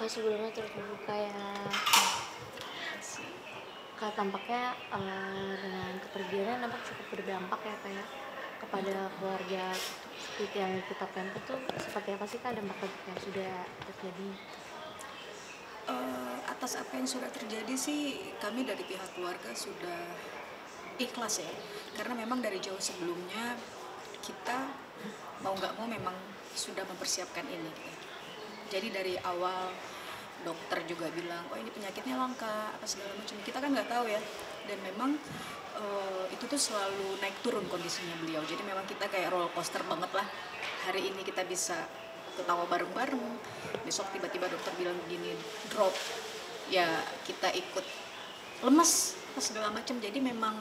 Oh, sebelumnya turut berduka ya. Kak, tampaknya dengan kepergiannya nampak cukup berdampak ya kayak kepada keluarga seperti yang kita pantau tuh seperti apa sih Kak dampak yang sudah terjadi? Atas apa yang sudah terjadi sih kami dari pihak keluarga sudah ikhlas ya, karena memang dari jauh sebelumnya kita mau nggak mau memang sudah mempersiapkan ini gitu. Jadi dari awal dokter juga bilang oh ini penyakitnya langka apa segala macam, kita kan nggak tahu ya, dan memang itu tuh selalu naik turun kondisinya beliau, jadi memang kita kayak roller coaster banget lah. Hari ini kita bisa ketawa bareng-bareng, besok tiba-tiba dokter bilang begini drop, ya kita ikut lemes apa segala macam. Jadi memang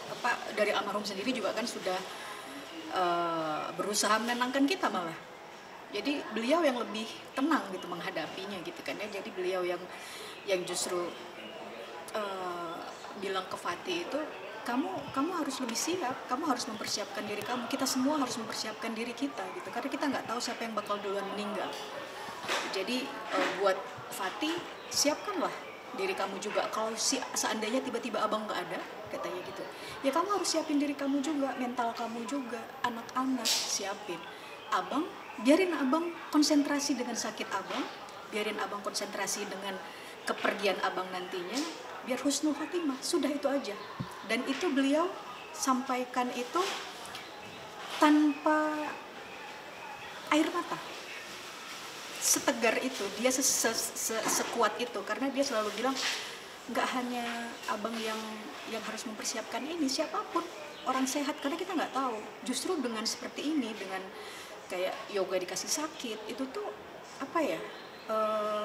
apa dari almarhum sendiri juga kan sudah berusaha menenangkan kita malah. Jadi beliau yang lebih tenang gitu menghadapinya gitu kan ya. Jadi beliau yang justru bilang ke Fatih itu kamu harus lebih siap, kamu harus mempersiapkan diri kamu, kita semua harus mempersiapkan diri kita gitu, karena kita nggak tahu siapa yang bakal duluan meninggal. Jadi buat Fatih, siapkanlah diri kamu juga, kalau seandainya tiba-tiba abang nggak ada katanya gitu, ya kamu harus siapin diri kamu juga, mental kamu juga, anak-anak siapin. Abang, biarin abang konsentrasi dengan sakit abang, biarin abang konsentrasi dengan kepergian abang nantinya, biar husnul khotimah, sudah itu aja. Dan itu beliau sampaikan itu tanpa air mata, setegar itu, dia sekuat itu, karena dia selalu bilang nggak hanya abang yang harus mempersiapkan ini, siapapun orang sehat, karena kita nggak tahu. Justru dengan seperti ini, dengan kayak yoga dikasih sakit, itu tuh apa ya,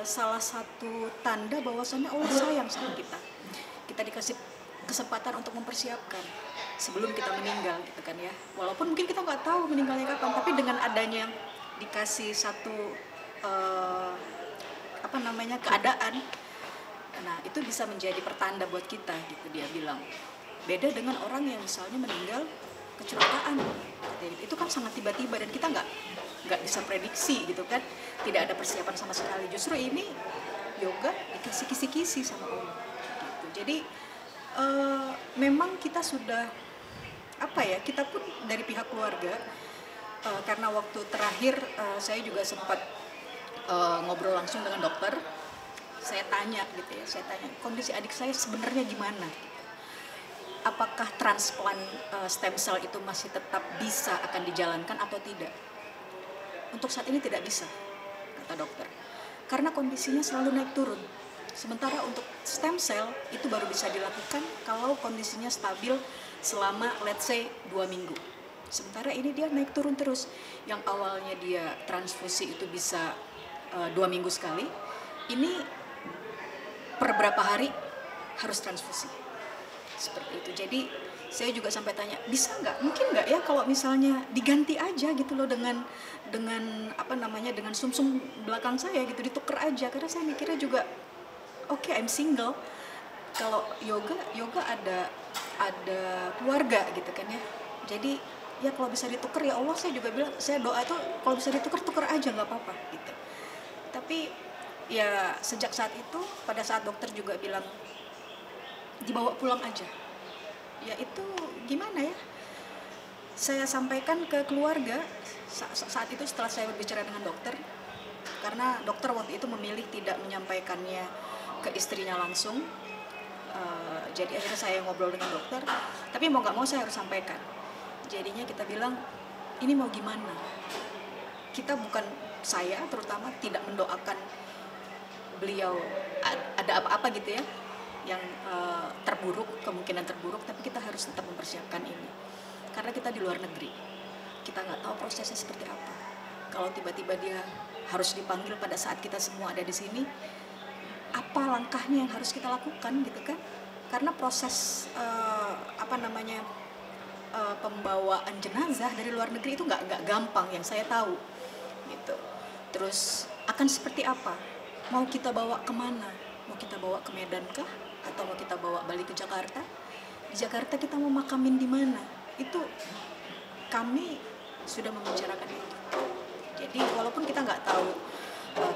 salah satu tanda bahwasannya Allah sayang sama kita. Kita dikasih kesempatan untuk mempersiapkan sebelum kita meninggal gitu kan ya, walaupun mungkin kita nggak tahu meninggalnya kapan, tapi dengan adanya dikasih satu apa namanya keadaan, nah itu bisa menjadi pertanda buat kita gitu. Dia bilang beda dengan orang yang misalnya meninggal kecelakaan gitu. Itu kan sangat tiba-tiba dan kita nggak bisa prediksi gitu kan, tidak ada persiapan sama sekali. Justru ini yoga dikasih kisi-kisi sama Allah gitu. Jadi memang kita sudah apa ya, kita pun dari pihak keluarga karena waktu terakhir saya juga sempat ngobrol langsung dengan dokter, saya tanya gitu ya, saya tanya kondisi adik saya sebenarnya gimana, apakah transplant stem cell itu masih tetap bisa akan dijalankan atau tidak. Untuk saat ini tidak bisa, kata dokter, karena kondisinya selalu naik turun. Sementara untuk stem cell itu baru bisa dilakukan kalau kondisinya stabil selama let's say 2 minggu. Sementara ini dia naik turun terus. Yang awalnya dia transfusi itu bisa 2 minggu sekali, ini per berapa hari harus transfusi. Seperti itu. Jadi saya juga sampai tanya, bisa nggak, mungkin nggak ya kalau misalnya diganti aja gitu loh dengan apa namanya, dengan sumsum belakang saya gitu, ditukar aja. Karena saya mikirnya juga oke, I'm single. Kalau yoga ada keluarga gitu kan ya. Jadi ya kalau bisa ditukar ya Allah, saya juga bilang, saya doa itu kalau bisa ditukar aja nggak apa-apa gitu. Tapi ya sejak saat itu, pada saat dokter juga bilang dibawa pulang aja, ya itu gimana ya, saya sampaikan ke keluarga saat itu setelah saya berbicara dengan dokter, karena dokter waktu itu memilih tidak menyampaikannya ke istrinya langsung. Jadi akhirnya saya ngobrol dengan dokter, tapi mau nggak mau saya harus sampaikan. Jadinya kita bilang ini mau gimana, kita bukan, saya terutama tidak mendoakan beliau ada apa-apa gitu ya, yang terburuk, kemungkinan terburuk, tapi kita harus tetap mempersiapkan ini karena kita di luar negeri, kita nggak tahu prosesnya seperti apa. Kalau tiba-tiba dia harus dipanggil pada saat kita semua ada di sini, apa langkahnya yang harus kita lakukan gitu kan, karena proses apa namanya, pembawaan jenazah dari luar negeri itu nggak gampang yang saya tahu gitu. Terus akan seperti apa, mau kita bawa kemana, mau kita bawa ke Medan kah, atau mau kita bawa balik ke Jakarta? Di Jakarta kita mau makamin di mana, itu kami sudah membicarakan itu. Jadi walaupun kita nggak tahu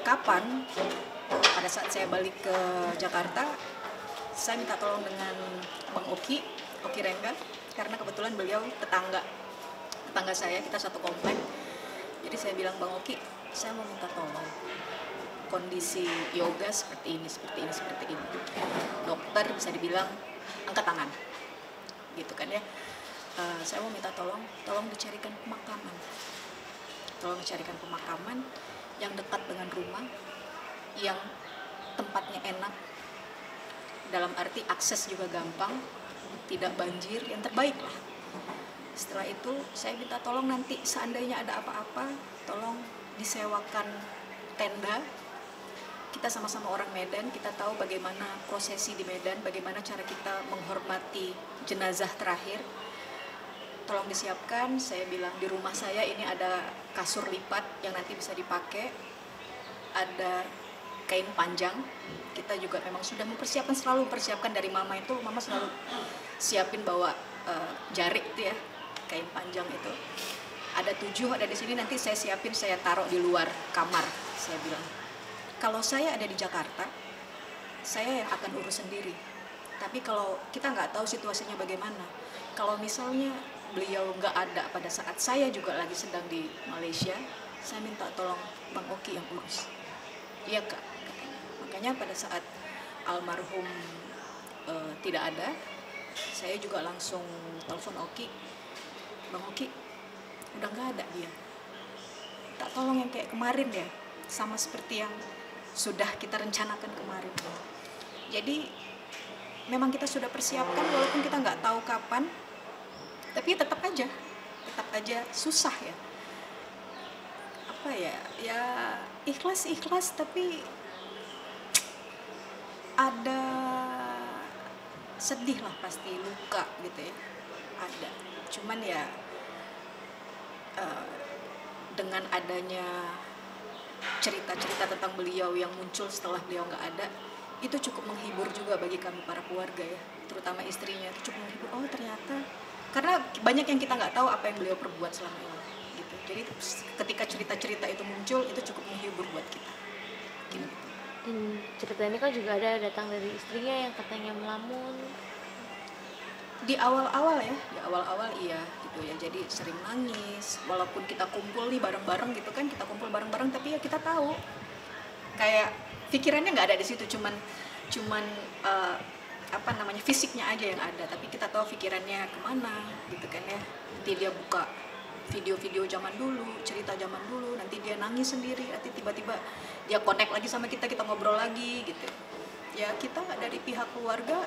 kapan pada saat saya balik ke Jakarta, saya minta tolong dengan Bang Oki Rengga, karena kebetulan beliau tetangga saya, kita satu komplek. Jadi saya bilang, Bang Oki, saya mau minta tolong, kondisi yoga seperti ini. Dokter bisa dibilang angkat tangan, gitu kan ya. Saya mau minta tolong dicarikan pemakaman. Tolong dicarikan pemakaman yang dekat dengan rumah, yang tempatnya enak, dalam arti akses juga gampang, tidak banjir, yang terbaik lah. Setelah itu saya minta tolong nanti seandainya ada apa-apa, tolong disewakan tenda. Kita sama-sama orang Medan, kita tahu bagaimana prosesi di Medan, bagaimana cara kita menghormati jenazah terakhir. Tolong disiapkan. Saya bilang, di rumah saya ini ada kasur lipat yang nanti bisa dipakai, ada kain panjang. Kita juga memang sudah selalu mempersiapkan dari mama itu. Mama selalu siapin bawa jarik itu ya, kain panjang itu. Ada 7 ada di sini, nanti saya siapin, saya taruh di luar kamar. Saya bilang, kalau saya ada di Jakarta, saya yang akan urus sendiri. Tapi kalau kita nggak tahu situasinya bagaimana, kalau misalnya beliau nggak ada pada saat saya juga lagi sedang di Malaysia, saya minta tolong Bang Oki yang urus. Iya Kak, katanya. Makanya pada saat almarhum tidak ada, saya juga langsung telepon Oki, Bang Oki, udah nggak ada dia. Tak tolong yang kayak kemarin ya, sama seperti yang sudah kita rencanakan kemarin. Jadi memang kita sudah persiapkan, walaupun kita nggak tahu kapan, tapi tetap aja susah ya. Apa ya ikhlas, tapi ada sedih lah, pasti luka gitu ya, ada. Cuman ya dengan adanya cerita-cerita tentang beliau yang muncul setelah beliau nggak ada, itu cukup menghibur juga bagi kami para keluarga ya, terutama istrinya. Itu cukup menghibur, oh ternyata, karena banyak yang kita nggak tahu apa yang beliau perbuat selama ini gitu. Jadi ketika cerita-cerita itu muncul, itu cukup menghibur buat kita gitu. Dan cerita ini kan juga ada datang dari istrinya yang katanya melamun. Di awal-awal iya gitu ya, jadi sering nangis, walaupun kita kumpul nih bareng-bareng gitu kan, kita kumpul bareng-bareng, tapi ya kita tahu kayak pikirannya nggak ada di situ, cuman fisiknya aja yang ada, tapi kita tahu pikirannya kemana gitu kan ya. Nanti dia buka video-video zaman dulu, cerita zaman dulu, nanti dia nangis sendiri, nanti tiba-tiba dia connect lagi sama kita ngobrol lagi gitu ya. Kita dari pihak keluarga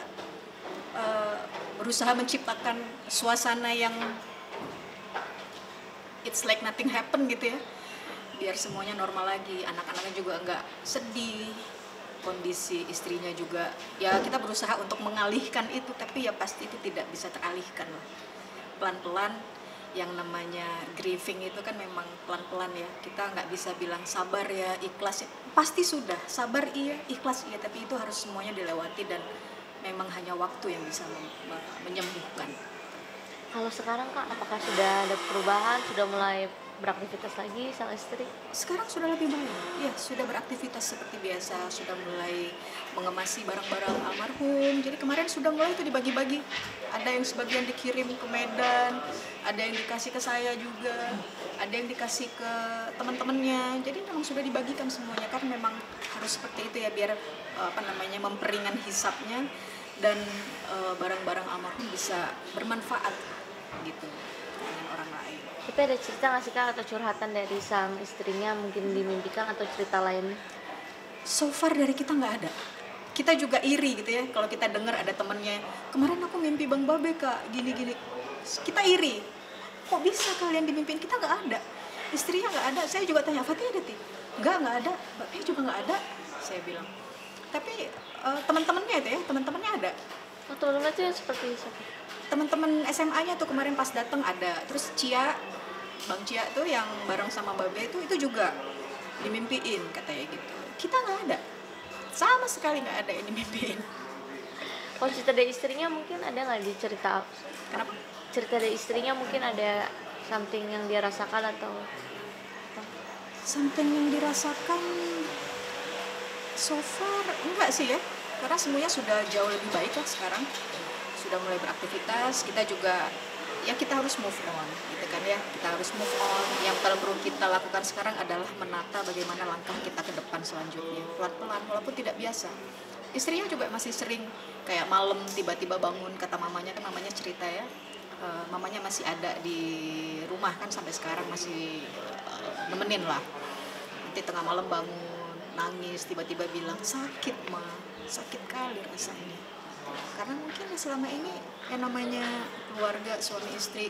berusaha menciptakan suasana yang it's like nothing happen gitu ya, biar semuanya normal lagi, anak-anaknya juga nggak sedih, kondisi istrinya juga ya, kita berusaha untuk mengalihkan itu, tapi ya pasti itu tidak bisa teralihkan lah. Pelan-pelan, yang namanya grieving itu kan memang pelan-pelan ya, kita nggak bisa bilang sabar ya, ikhlas ya. Pasti sudah sabar iya, ikhlas iya, tapi itu harus semuanya dilewati, dan memang hanya waktu yang bisa menyembuhkan. Kalau sekarang Kak, apakah sudah ada perubahan, sudah mulai beraktivitas lagi sang istri? Sekarang sudah lebih baik, ya sudah beraktivitas seperti biasa, sudah mulai mengemasi barang-barang almarhum. Jadi kemarin sudah mulai itu dibagi-bagi, ada yang sebagian dikirim ke Medan, ada yang dikasih ke saya juga, ada yang dikasih ke teman-temannya. Jadi memang sudah dibagikan semuanya, kan memang harus seperti itu ya, biar memperingan hisapnya, dan barang-barang almarhum bisa bermanfaat gitu dengan orang lain. Tapi ada cerita nggak sih Kak, atau curhatan dari sang istrinya mungkin dimimpikan, atau cerita lain? So far dari kita nggak ada. Kita juga iri gitu ya, kalau kita dengar ada temennya, kemarin aku mimpi Bang Babe Kak, gini-gini. Kita iri, kok bisa kalian dimimpiin? Kita nggak ada, istrinya nggak ada. Saya juga tanya, Fatih ada? Nggak ada. Mbak P juga nggak ada, saya bilang. Tapi teman-temannya itu ya, teman-temannya ada. Oh, teman-teman itu yang seperti siapa? Teman-teman SMA-nya tuh kemarin pas datang ada. Terus Bang Cia tuh yang bareng sama Babe itu juga dimimpiin katanya gitu. Kita nggak ada, sama sekali nggak ada yang dimimpiin. Oh, cerita dari istrinya mungkin ada nggak di cerita? Kenapa? Cerita dari istrinya mungkin ada something yang dia rasakan atau? something yang dirasakan so far enggak sih ya, karena semuanya sudah jauh lebih baik lah sekarang, sudah mulai beraktivitas. Kita juga ya kita harus move on gitu kan ya, kita harus move on. Yang perlu kita lakukan sekarang adalah menata bagaimana langkah kita ke depan selanjutnya, pelan-pelan walaupun tidak biasa. Istrinya juga masih sering kayak malam tiba-tiba bangun, kata mamanya, kan mamanya cerita ya, mamanya masih ada di rumah kan sampai sekarang, masih nemenin lah. Nanti tengah malam bangun nangis, tiba-tiba bilang sakit mah, sakit kali rasanya. Karena mungkin selama ini yang namanya keluarga suami istri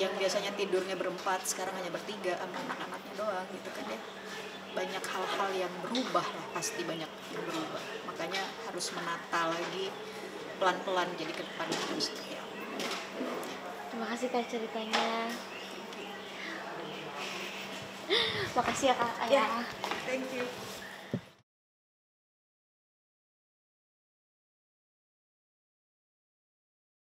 yang biasanya tidurnya berempat sekarang hanya bertiga sama anak-anaknya doang gitu kan ya, banyak hal-hal yang berubah lah, pasti banyak yang berubah. Makanya harus menata lagi pelan-pelan, jadi ke depan harus seperti apa. Terima kasih Kak ceritanya. Makasih ya Kak Ayah. Thank you.